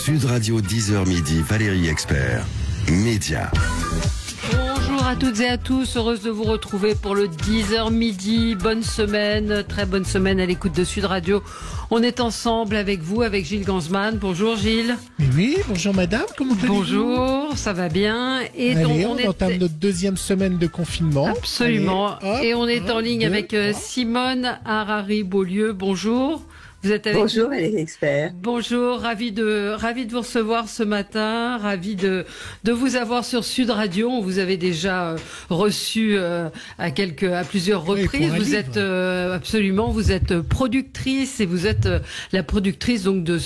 Sud Radio 10h midi, Valérie Expert. Média. Bonjour à toutes et à tous, heureuse de vous retrouver pour le 10h midi. Bonne semaine, très bonne semaine à l'écoute de Sud Radio. On est ensemble avec vous, avec Gilles Gansman. Bonjour Gilles. Oui, bonjour madame, comment allez-vous? Bonjour, ça va bien. Et allez, on entame notre deuxième semaine de confinement. Absolument. Allez, hop, et on est en ligne avec Simone Harari-Beaulieu. Bonjour. Vous êtes avec Bonjour, nous. Valérie Expert. Bonjour, ravi de vous recevoir ce matin, ravi de vous avoir sur Sud Radio. On vous avait déjà reçu à plusieurs reprises. Oui, vous êtes absolument, vous êtes productrice et vous êtes la productrice donc de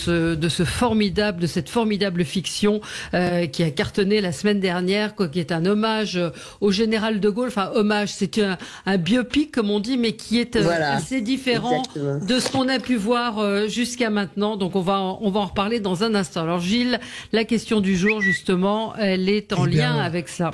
cette formidable fiction qui a cartonné la semaine dernière, qui est un hommage au général de Gaulle. Enfin, hommage, c'est un biopic comme on dit, mais qui est assez différent de ce qu'on a pu voir jusqu'à maintenant. Donc on va en reparler dans un instant. Alors Gilles, la question du jour justement, elle est en lien avec ça.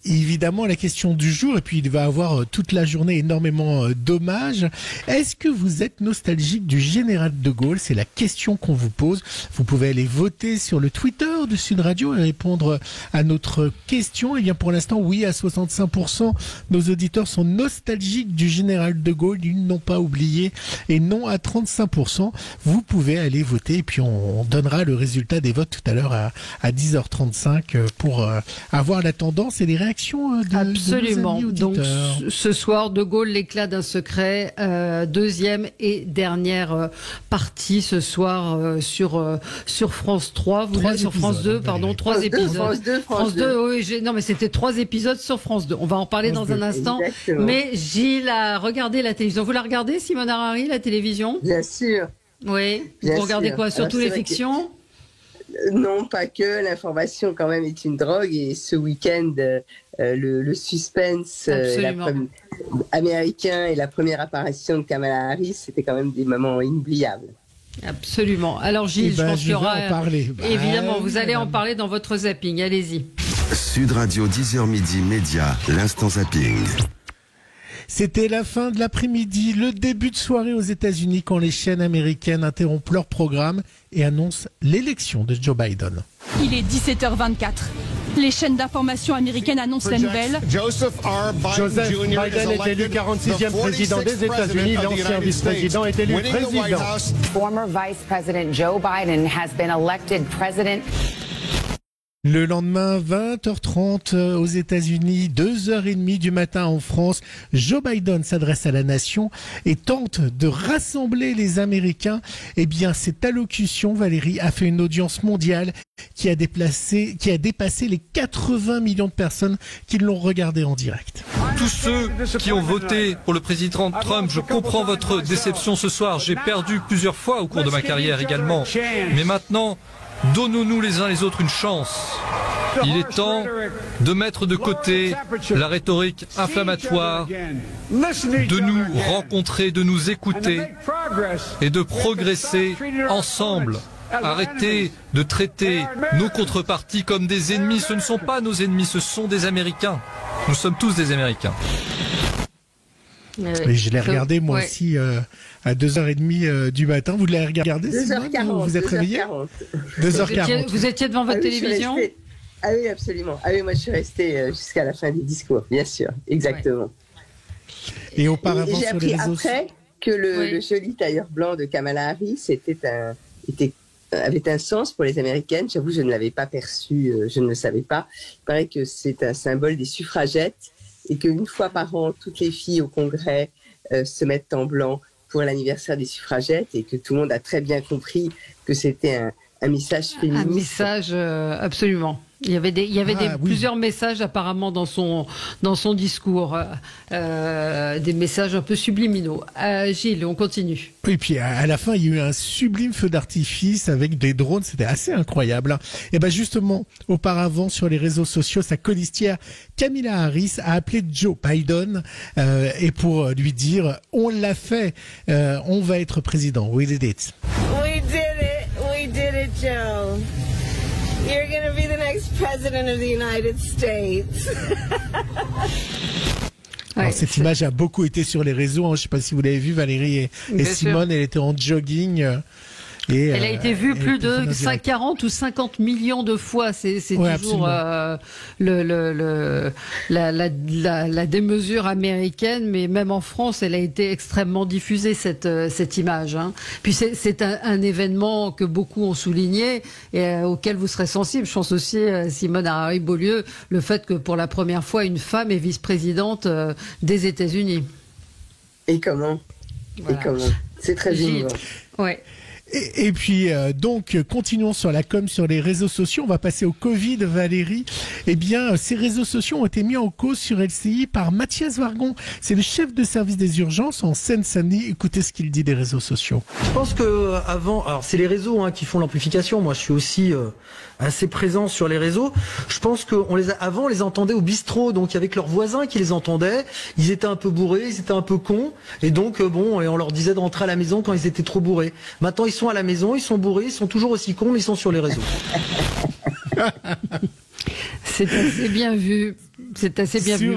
Évidemment, la question du jour, et puis il va avoir toute la journée énormément d'hommages. Est-ce que vous êtes nostalgique du général de Gaulle? C'est la question qu'on vous pose. Vous pouvez aller voter sur le Twitter de Sud Radio et répondre à notre question. Et bien pour l'instant, oui, à 65%, nos auditeurs sont nostalgiques du général de Gaulle. Ils n'ont pas oublié. Et non à 35%. Vous pouvez aller voter et puis on donnera le résultat des votes tout à l'heure à 10h35 pour avoir la tendance et les réactions. Absolument. Donc ce soir, De Gaulle, l'éclat d'un secret, deuxième et dernière partie ce soir sur France 3. Vous l'avez sur France 2, pardon, 3 épisodes. France 2, oui, non mais c'était 3 épisodes sur France 2. On va en parler dans un instant. Exactement. Mais Gilles a regardé la télévision. Vous la regardez, Simone Harari, la télévision? Bien sûr. Oui. Vous regardez quoi? Surtout les fictions? Non, pas que. L'information, quand même, est une drogue. Et ce week-end, le suspense américain et la première apparition de Kamala Harris, c'était quand même des moments inoubliables. Absolument. Alors Gilles, je pense qu'il y aura... en parler. Évidemment, vous allez en parler dans votre zapping. Allez-y. Sud Radio 10h midi, Média, l'instant zapping. C'était la fin de l'après-midi, le début de soirée aux États-Unis quand les chaînes américaines interrompent leur programme et annoncent l'élection de Joe Biden. Il est 17h24. Les chaînes d'information américaines annoncent la nouvelle. Joseph Biden est élu 46e président des États-Unis. L'ancien vice-président est élu président. Former Vice President Joe Biden has been elected president. Le lendemain, 20h30 aux États-Unis, 2h30 du matin en France, Joe Biden s'adresse à la nation et tente de rassembler les Américains. Eh bien, cette allocution, Valérie, a fait une audience mondiale qui a dépassé les 80 millions de personnes qui l'ont regardé en direct. Tous ceux qui ont voté pour le président Trump, je comprends votre déception ce soir. J'ai perdu plusieurs fois au cours de ma carrière également. Mais maintenant, donnons-nous les uns les autres une chance. Il est temps de mettre de côté la rhétorique inflammatoire, de nous rencontrer, de nous écouter et de progresser ensemble. Arrêtez de traiter nos contreparties comme des ennemis. Ce ne sont pas nos ennemis, ce sont des Américains. Nous sommes tous des Américains. Mais je l'ai regardé moi aussi à 2h30 du matin. Vous l'avez regardé, Simone? 2h40. Vous êtes réveillé? 2h40. Vous étiez devant votre télévision? Ah oui, absolument. Ah oui, moi je suis restée jusqu'à la fin des discours, bien sûr. Exactement. Ouais. Et auparavant, j'ai appris après que le joli tailleur blanc de Kamala Harris avait un sens pour les Américaines. J'avoue, je ne l'avais pas perçu, je ne le savais pas. Il paraît que c'est un symbole des suffragettes et qu'une fois par an, toutes les filles au Congrès se mettent en blanc pour l'anniversaire des suffragettes et que tout le monde a très bien compris que c'était un message féministe. Un message, absolument. Il y avait plusieurs messages apparemment dans son discours, des messages un peu subliminaux. Gilles, on continue. Et puis à la fin, il y a eu un sublime feu d'artifice avec des drones, c'était assez incroyable. Et ben justement, auparavant sur les réseaux sociaux, sa colistière Kamala Harris a appelé Joe Biden et pour lui dire on l'a fait, on va être président. We did it. We did it, Joe. You're going to be the next president of the United States. Alors, cette image a beaucoup été sur les réseaux. Je ne sais pas si vous l'avez vu, Valérie et Simone. Elle était en jogging. Et, elle a été vue plus de 40 ou 50 millions de fois. C'est ouais, toujours la démesure américaine, mais même en France, elle a été extrêmement diffusée, cette image. Hein. Puis c'est un événement que beaucoup ont souligné et auquel vous serez sensible. Je pense aussi, Simone Harary-Beaulieu, le fait que pour la première fois, une femme est vice-présidente des États-Unis. Et comment? Voilà. Et comment? C'est très émouvant. Ouais. Et puis, donc, continuons sur la com, sur les réseaux sociaux. On va passer au Covid, Valérie. Eh bien, ces réseaux sociaux ont été mis en cause sur LCI par Mathias Vargon. C'est le chef de service des urgences en Seine-Saint-Denis. Écoutez ce qu'il dit des réseaux sociaux. Je pense que avant, alors c'est les réseaux qui font l'amplification. Moi, je suis aussi assez présent sur les réseaux. Je pense avant, on les entendait au bistrot, donc avec leurs voisins qui les entendaient. Ils étaient un peu bourrés, ils étaient un peu cons, et donc et on leur disait de rentrer à la maison quand ils étaient trop bourrés. Maintenant, ils sont à la maison, ils sont bourrés, ils sont toujours aussi cons, mais ils sont sur les réseaux. C'est assez bien vu. C'est assez bien vu.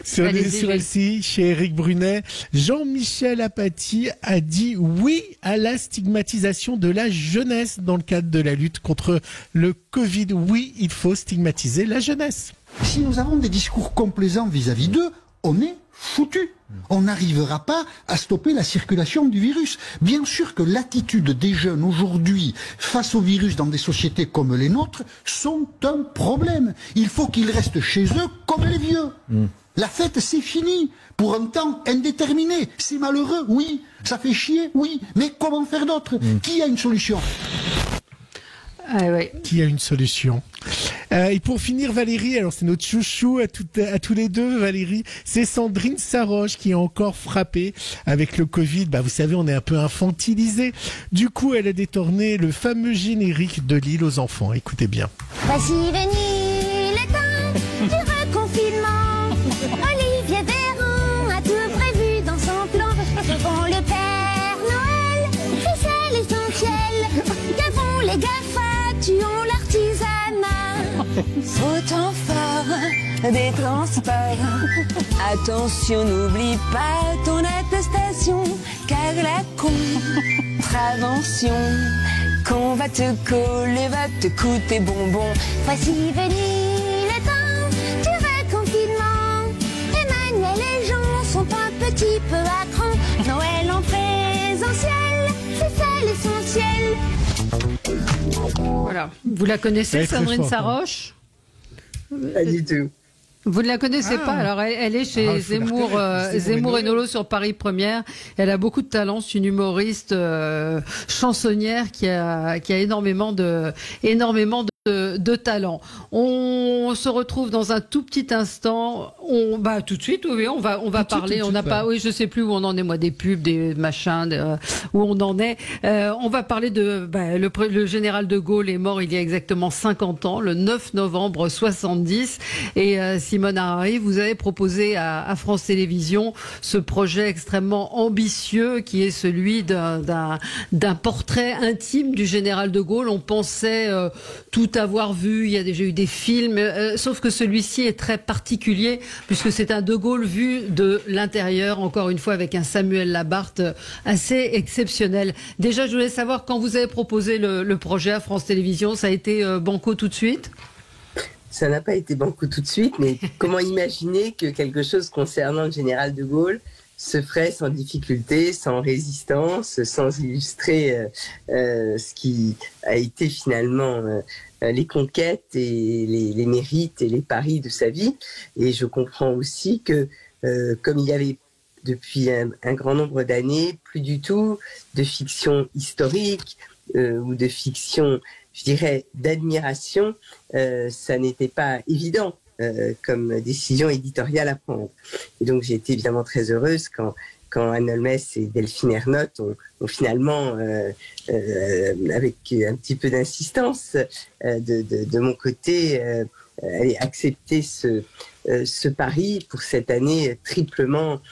Sur LCI, chez Éric Brunet, Jean-Michel Apathy a dit oui à la stigmatisation de la jeunesse dans le cadre de la lutte contre le Covid. Oui, il faut stigmatiser la jeunesse. Si nous avons des discours complaisants vis-à-vis d'eux, on est foutu. On n'arrivera pas à stopper la circulation du virus. Bien sûr que l'attitude des jeunes aujourd'hui face au virus dans des sociétés comme les nôtres sont un problème. Il faut qu'ils restent chez eux comme les vieux. La fête, c'est fini, pour un temps indéterminé. C'est malheureux, oui. Ça fait chier, oui. Mais comment faire d'autre? Qui a une solution? Ouais. Qui a une solution? Et pour finir, Valérie, alors c'est notre chouchou à tous les deux, Valérie, c'est Sandrine Saroche qui est encore frappée avec le Covid. Vous savez, on est un peu infantilisé. Du coup, elle a détourné le fameux générique de L'île aux enfants. Écoutez bien. Voici venu le temps du reconfinement. Olivier Véran a tout prévu dans son plan. Devant le Père Noël, c'est ça l'essentiel. Gavons les GAFA, tuons l'artisanat. Autant fort des transports. Attention, n'oublie pas ton attestation, car la contravention qu'on va te coller va te coûter bonbon. Voici venu le temps du reconfinement. Emmanuel et Jean sont un petit peu à cran. Noël en présentiel, c'est ça l'essentiel. Voilà. Vous la connaissez, Sandrine Saroche? Pas du tout. Vous ne la connaissez pas? Alors, elle est chez Zemmour et Nolo sur Paris Première. Elle a beaucoup de talent. C'est une humoriste chansonnière qui a énormément de talent. On se retrouve dans un tout petit instant. Tout de suite, oui, on va parler. On n'a pas, oui, je sais plus où on en est, moi, des pubs, des machins, où on en est. On va parler de, le général de Gaulle est mort il y a exactement 50 ans, le 9 novembre 70. Et Simone Harary, vous avez proposé à France Télévisions ce projet extrêmement ambitieux qui est celui d'un portrait intime du général de Gaulle. On pensait tout avoir vu, il y a déjà eu des films, sauf que celui-ci est très particulier puisque c'est un de Gaulle vu de l'intérieur, encore une fois avec un Samuel Labarthe assez exceptionnel. Déjà, je voulais savoir, quand vous avez proposé le projet à France Télévisions, ça a été banco tout de suite? Ça n'a pas été banco tout de suite, mais comment imaginer que quelque chose concernant le général de Gaulle se ferait sans difficulté, sans résistance, sans illustrer ce qui a été finalement les conquêtes et les mérites et les paris de sa vie. Et je comprends aussi que comme il y avait depuis un grand nombre d'années plus du tout de fiction historique ou de fiction, je dirais, d'admiration, ça n'était pas évident comme décision éditoriale à prendre. Et donc j'ai été évidemment très heureuse quand Anne Holmes et Delphine Ernotte ont finalement, avec un petit peu d'insistance de mon côté, accepté ce pari pour cette année triplement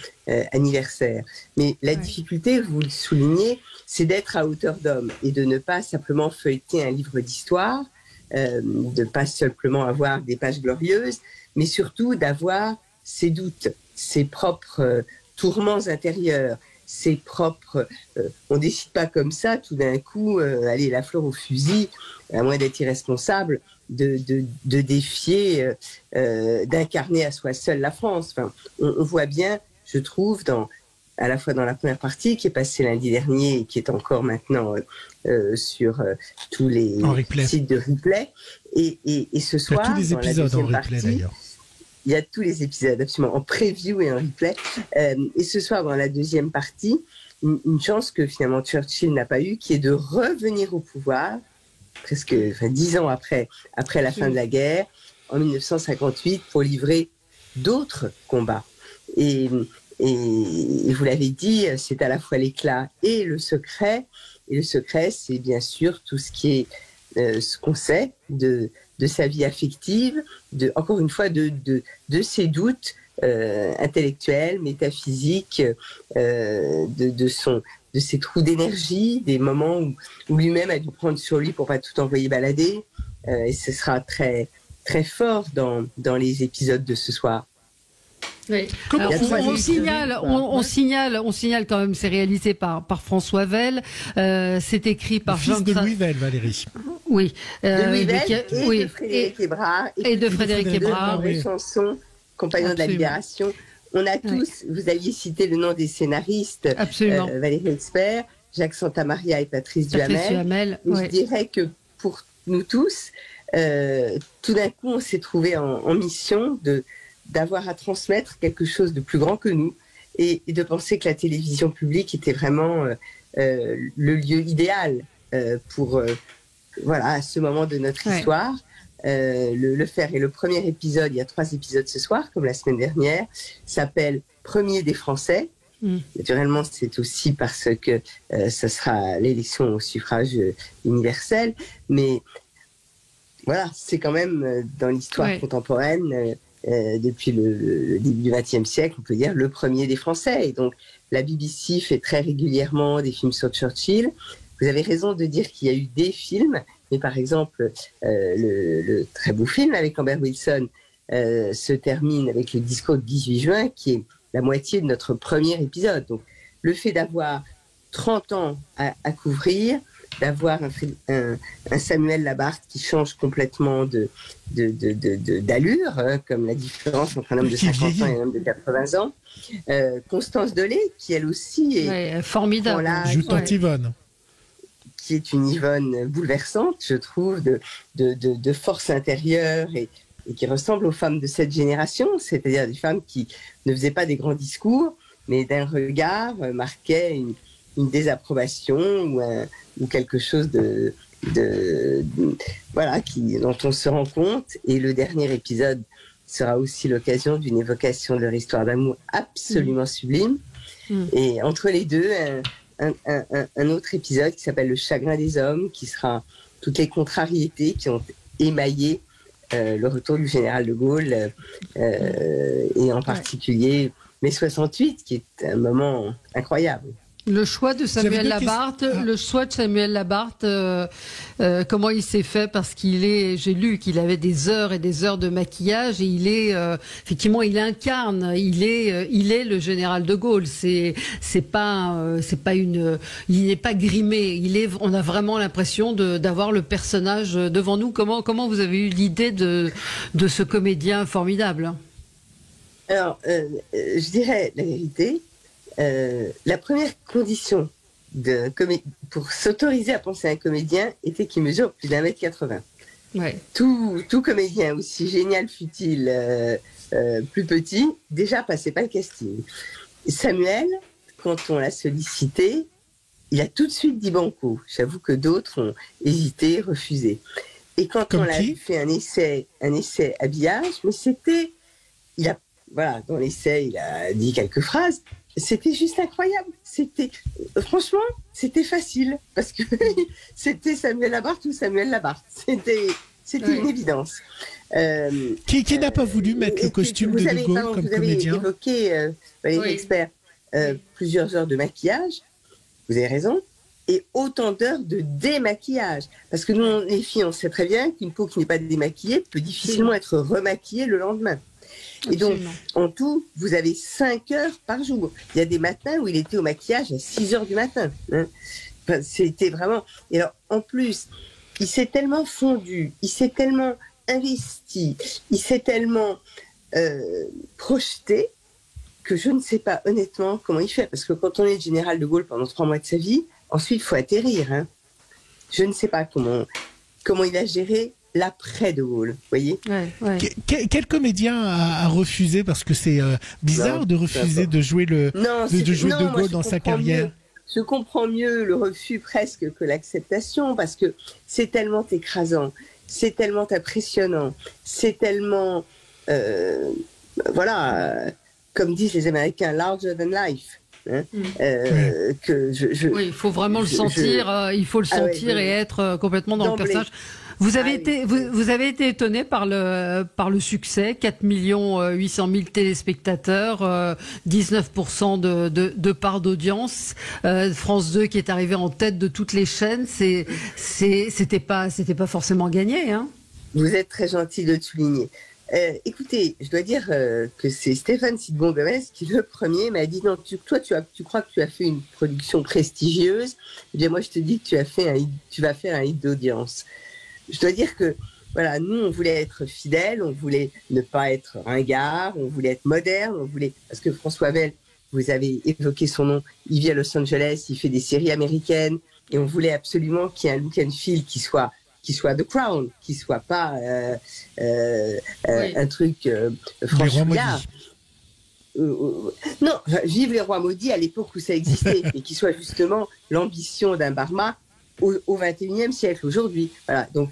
anniversaire. Mais la difficulté, vous le soulignez, c'est d'être à hauteur d'homme et de ne pas simplement feuilleter un livre d'histoire, de ne pas simplement avoir des pages glorieuses, mais surtout d'avoir ses doutes, ses propres tourments intérieurs, ses propres... on ne décide pas comme ça, tout d'un coup, allez, la fleur au fusil, à moins d'être irresponsable, de défier, d'incarner à soi seul la France. Enfin, on voit bien, je trouve, à la fois dans la première partie, qui est passée lundi dernier et qui est encore maintenant sur tous les sites de replay, et ce soir, il y a tous les épisodes en replay d'ailleurs. Il y a tous les épisodes, absolument, en preview et en replay. Et ce soir, dans la deuxième partie, une chance que finalement Churchill n'a pas eue, qui est de revenir au pouvoir, presque 10 ans après la fin de la guerre, en 1958, pour livrer d'autres combats. Et vous l'avez dit, c'est à la fois l'éclat et le secret. Et le secret, c'est bien sûr tout ce qui est ce qu'on sait de sa vie affective, encore une fois, de ses doutes intellectuels, métaphysiques, de ses trous d'énergie, des moments où lui-même a dû prendre sur lui pour pas tout envoyer balader. Et ce sera très, très fort dans les épisodes de ce soir. Oui. Alors, on signale quand même, c'est réalisé par François Vell, c'est écrit par Jean de Louis Vell, Valérie. Oui. De Louis Vell de Frédéric Hébrard. Et de Frédéric Hébrard. Des chansons, Compagnons de la Libération. On a tous, vous aviez cité le nom des scénaristes. Absolument. Valérie Expert, Jacques Santamaria et Patrice Duhamel. Je dirais que pour nous tous, tout d'un coup, on s'est trouvé en mission d'avoir à transmettre quelque chose de plus grand que nous et de penser que la télévision publique était vraiment le lieu idéal pour à ce moment de notre histoire. Le faire. Et le premier épisode, il y a 3 épisodes ce soir, comme la semaine dernière, s'appelle Premier des Français. Naturellement, c'est aussi parce que ce sera l'élection au suffrage universel, mais voilà, c'est quand même dans l'histoire contemporaine, depuis le début du XXe siècle, on peut dire le premier des Français. Et donc, la BBC fait très régulièrement des films sur Churchill. Vous avez raison de dire qu'il y a eu des films, mais par exemple, le très beau film avec Lambert Wilson se termine avec le discours de 18 juin, qui est la moitié de notre premier épisode. Donc, le fait d'avoir 30 ans à couvrir, d'avoir un Samuel Labarthe qui change complètement d'allure, comme la différence entre un homme de 50 ans et un homme de 80 ans. Constance Delay, qui elle aussi est formidable, Yvonne. Qui est une Yvonne bouleversante, je trouve, de force intérieure et qui ressemble aux femmes de cette génération, c'est-à-dire des femmes qui ne faisaient pas des grands discours, mais d'un regard marquaient une désapprobation ou quelque chose dont on se rend compte. Et le dernier épisode sera aussi l'occasion d'une évocation de leur histoire d'amour absolument sublime. Et entre les deux, un autre épisode qui s'appelle Le chagrin des hommes, qui sera toutes les contrariétés qui ont émaillé le retour du général de Gaulle, et en particulier mai 68, qui est un moment incroyable. Le choix de Samuel Labarthe, comment il s'est fait, parce j'ai lu qu'il avait des heures et des heures de maquillage, et effectivement, il incarne, il est le général de Gaulle. Il n'est pas grimé. On a vraiment l'impression d'avoir le personnage devant nous. Comment vous avez eu l'idée de ce comédien formidable? Alors, je dirais la vérité. La première condition pour s'autoriser à penser à un comédien était qu'il mesure plus d'1m80. Tout comédien, aussi génial fut-il plus petit, déjà passait pas le casting. Samuel, quand on l'a sollicité, il a tout de suite dit banco. J'avoue que d'autres ont hésité, refusé. Et quand on l'a fait un essai habillage, mais dans l'essai, il a dit quelques phrases. C'était juste incroyable. Franchement, c'était facile parce que c'était Samuel Labarthe ou Samuel Labarthe. C'était une évidence. Qui n'a pas voulu mettre le costume de Gaulle comme comédien? Vous avez évoqué, Valérie Expert, plusieurs heures de maquillage. Vous avez raison. Et autant d'heures de démaquillage. Parce que nous, les filles, on sait très bien qu'une peau qui n'est pas démaquillée peut difficilement être remaquillée le lendemain. Et donc, en tout, vous avez 5 heures par jour. Il y a des matins où il était au maquillage à 6 heures du matin. Hein. Enfin, c'était vraiment... Et alors, en plus, il s'est tellement fondu, il s'est tellement investi, il s'est tellement projeté que je ne sais pas honnêtement comment il fait. Parce que quand on est le général de Gaulle pendant 3 mois de sa vie, ensuite, il faut atterrir. Hein. Je ne sais pas comment il a géré l'après de Gaulle, vous voyez. Quel comédien a refusé, parce que c'est bizarre de refuser de jouer de Gaulle dans sa carrière. Je comprends mieux le refus presque que l'acceptation, parce que c'est tellement écrasant, c'est tellement impressionnant, c'est tellement, comme disent les Américains, larger than life. Hein, oui, il faut vraiment le sentir, il faut le sentir et être complètement dans le personnage. Vous avez été étonné par le succès, 4 800 000 téléspectateurs, 19% de part d'audience, France 2 qui est arrivé en tête de toutes les chaînes, c'était pas forcément gagné, hein. Vous êtes très gentil de le souligner. Écoutez, je dois dire que c'est Stéphane Sidbon-Gomez qui, le premier, m'a dit « Non, toi, tu crois que tu as fait une production prestigieuse. Eh bien, moi, je te dis que tu vas faire un hit d'audience. » Je dois dire que, voilà, nous, on voulait être fidèles, on voulait ne pas être ringard, on voulait être moderne, parce que François Vell, vous avez évoqué son nom, il vit à Los Angeles, il fait des séries américaines, et on voulait absolument qu'il y ait un look and feel qui soit The Crown, qui soit pas un truc franchouillard. Non, vive les rois maudits à l'époque où ça existait, et qui soit justement l'ambition d'un Barma au XXIe siècle, aujourd'hui. Voilà, donc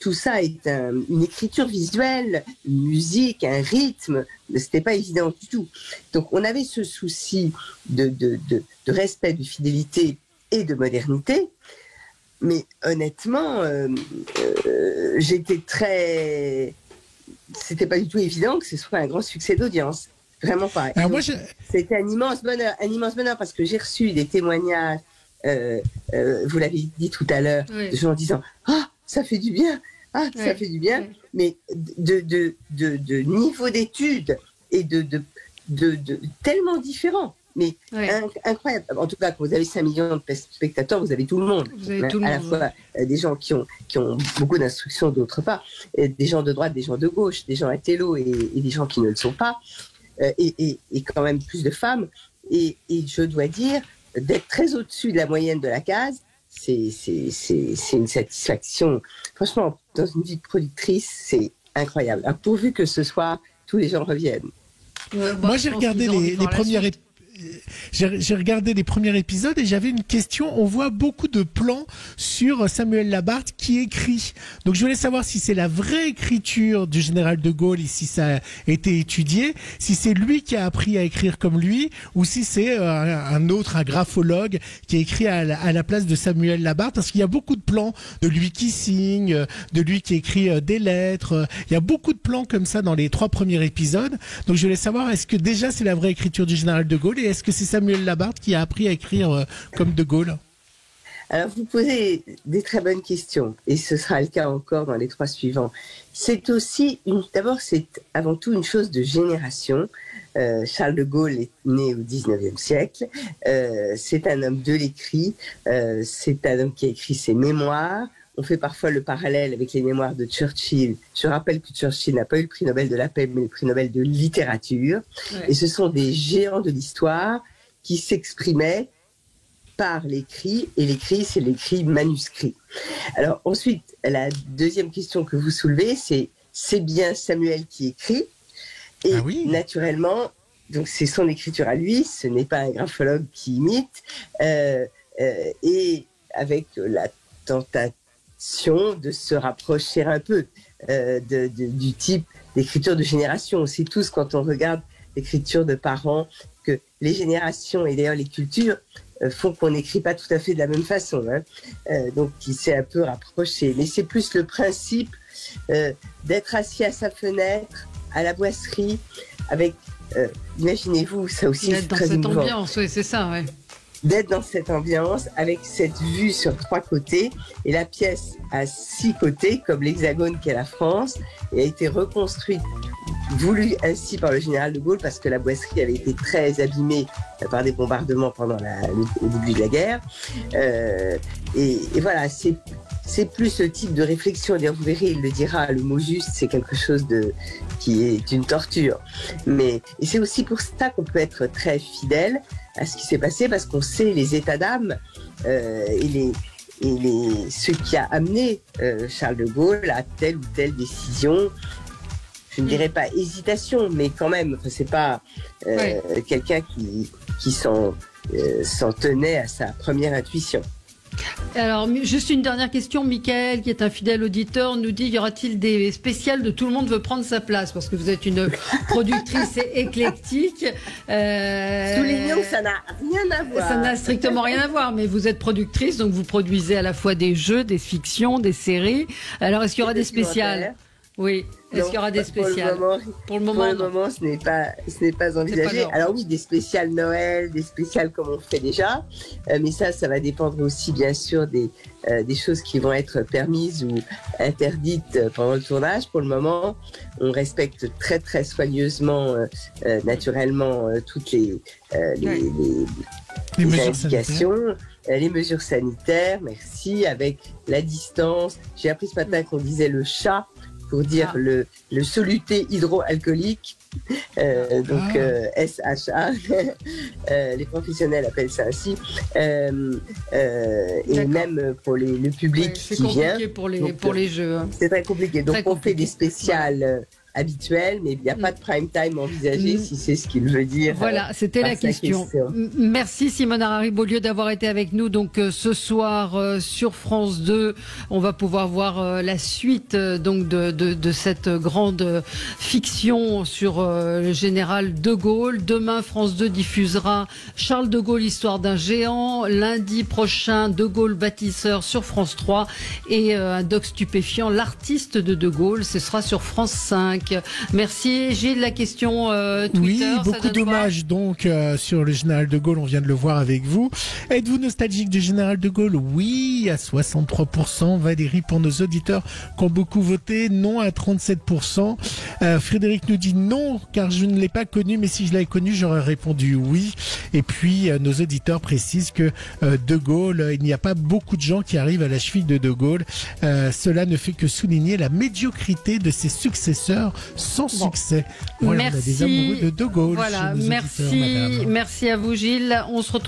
tout ça est une écriture visuelle, une musique, un rythme, c'était pas évident du tout. Donc on avait ce souci de respect, de fidélité et de modernité, mais honnêtement, c'était pas du tout évident que ce soit un grand succès d'audience. Vraiment pas. C'était un immense bonheur parce que j'ai reçu des témoignages, vous l'avez dit tout à l'heure, de gens disant « Ah, ça fait du bien !» ça fait du bien, mais de niveau d'études et de tellement différents. Mais incroyable. En tout cas, quand vous avez 5 millions de spectateurs, vous avez tout le monde. À la fois des gens qui ont beaucoup d'instruction, d'autre part, des gens de droite, des gens de gauche, des gens intello et des gens qui ne le sont pas, et quand même plus de femmes. Et je dois dire, d'être très au-dessus de la moyenne de la case, c'est une satisfaction. Franchement, dans une vie de productrice, c'est incroyable. Alors, pourvu que ce soit, tous les gens reviennent. Moi, j'ai regardé j'ai regardé les premiers épisodes et j'avais une question. On voit beaucoup de plans sur Samuel Labarthe qui écrit. Donc je voulais savoir si c'est la vraie écriture du général de Gaulle et si ça a été étudié, si c'est lui qui a appris à écrire comme lui ou si c'est un graphologue qui a écrit à la place de Samuel Labarthe, parce qu'il y a beaucoup de plans de lui qui signe, de lui qui écrit des lettres. Il y a beaucoup de plans comme ça dans les 3 premiers épisodes. Donc je voulais savoir, est-ce que déjà c'est la vraie écriture du général de Gaulle et est-ce que c'est Samuel Labarthe qui a appris à écrire comme de Gaulle? Alors, vous posez des très bonnes questions, et ce sera le cas encore dans les 3 suivants. C'est aussi, d'abord, c'est avant tout une chose de génération. Charles de Gaulle est né au 19e siècle. C'est un homme de l'écrit. C'est un homme qui a écrit ses mémoires. On fait parfois le parallèle avec les mémoires de Churchill. Je rappelle que Churchill n'a pas eu le prix Nobel de la paix, mais le prix Nobel de littérature. Et ce sont des géants de l'histoire qui s'exprimaient par l'écrit, et l'écrit, c'est l'écrit manuscrit. Alors ensuite, la deuxième question que vous soulevez, c'est bien Samuel qui écrit, et naturellement, donc c'est son écriture à lui, ce n'est pas un graphologue qui imite, et avec la tentation de se rapprocher un peu du type d'écriture de génération. On sait tous, quand on regarde l'écriture de parents, que les générations et d'ailleurs les cultures font qu'on n'écrit pas tout à fait de la même façon. Donc il s'est un peu rapproché. Mais c'est plus le principe d'être assis à sa fenêtre, à la boisserie, avec, imaginez-vous, ça aussi c'est très émouvant. D'être dans cette ambiance, oui, c'est ça, ouais. D'être dans cette ambiance, avec cette vue sur 3 côtés, et la pièce à 6 côtés, comme l'Hexagone qu'est la France, et a été reconstruite voulu ainsi par le général de Gaulle parce que la boisserie avait été très abîmée par des bombardements pendant le début de la guerre. Et voilà, c'est plus ce type de réflexion. Vous verrez, il le dira, le mot juste, c'est quelque chose qui est une torture. Et c'est aussi pour ça qu'on peut être très fidèle à ce qui s'est passé, parce qu'on sait les états d'âme et ce qui a amené Charles de Gaulle à telle ou telle décision. Je ne dirais pas hésitation, mais quand même, c'est pas quelqu'un qui s'en tenait à sa première intuition. Alors, juste une dernière question. Michael, qui est un fidèle auditeur, nous dit, y aura-t-il des spéciales de Tout le monde veut prendre sa place? Parce que vous êtes une productrice éclectique. Soulignons que ça n'a rien à voir. Ça n'a strictement rien à voir, mais vous êtes productrice, donc vous produisez à la fois des jeux, des fictions, des séries. Alors, est-ce qu'il y aura des spéciales? Oui. Est-ce qu'il y aura des spéciales? Pour le moment, ce n'est pas envisagé. Alors oui, des spéciales Noël, des spéciales comme on fait déjà, mais ça va dépendre aussi bien sûr des choses qui vont être permises ou interdites pendant le tournage. Pour le moment, on respecte très très soigneusement, naturellement, toutes les indications. Les mesures sanitaires, merci, avec la distance. J'ai appris ce matin qu'on disait le chat pour dire le soluté hydroalcoolique, SHA, les professionnels appellent ça ainsi, et même pour le public qui vient. C'est compliqué pour les jeux. Hein. C'est très compliqué. Donc on fait des spéciales habituel, mais il n'y a pas de prime time envisagé, si c'est ce qu'il veut dire. Voilà, c'était la question. Merci Simone Harary-Beaulieu d'avoir été avec nous. Donc ce soir sur France 2, on va pouvoir voir la suite donc de cette grande fiction sur le général de Gaulle. Demain, France 2 diffusera Charles de Gaulle, histoire d'un géant. Lundi prochain, De Gaulle bâtisseur sur France 3 et un doc stupéfiant, l'artiste de Gaulle. Ce sera sur France 5. Merci Gilles, la question Twitter. Oui, beaucoup d'hommages donc sur le général de Gaulle, on vient de le voir avec vous. Êtes-vous nostalgique du général de Gaulle? Oui, à 63%. Valérie, pour nos auditeurs qui ont beaucoup voté, non à 37%. Frédéric nous dit non, car je ne l'ai pas connu, mais si je l'avais connu, j'aurais répondu oui. Et puis, nos auditeurs précisent que de Gaulle, il n'y a pas beaucoup de gens qui arrivent à la cheville de Gaulle. Cela ne fait que souligner la médiocrité de ses successeurs sans succès. Voilà, merci. on a des amoureux de Gaulle. Voilà, chez nos auditeurs, madame. Merci à vous Gilles. On se retrouve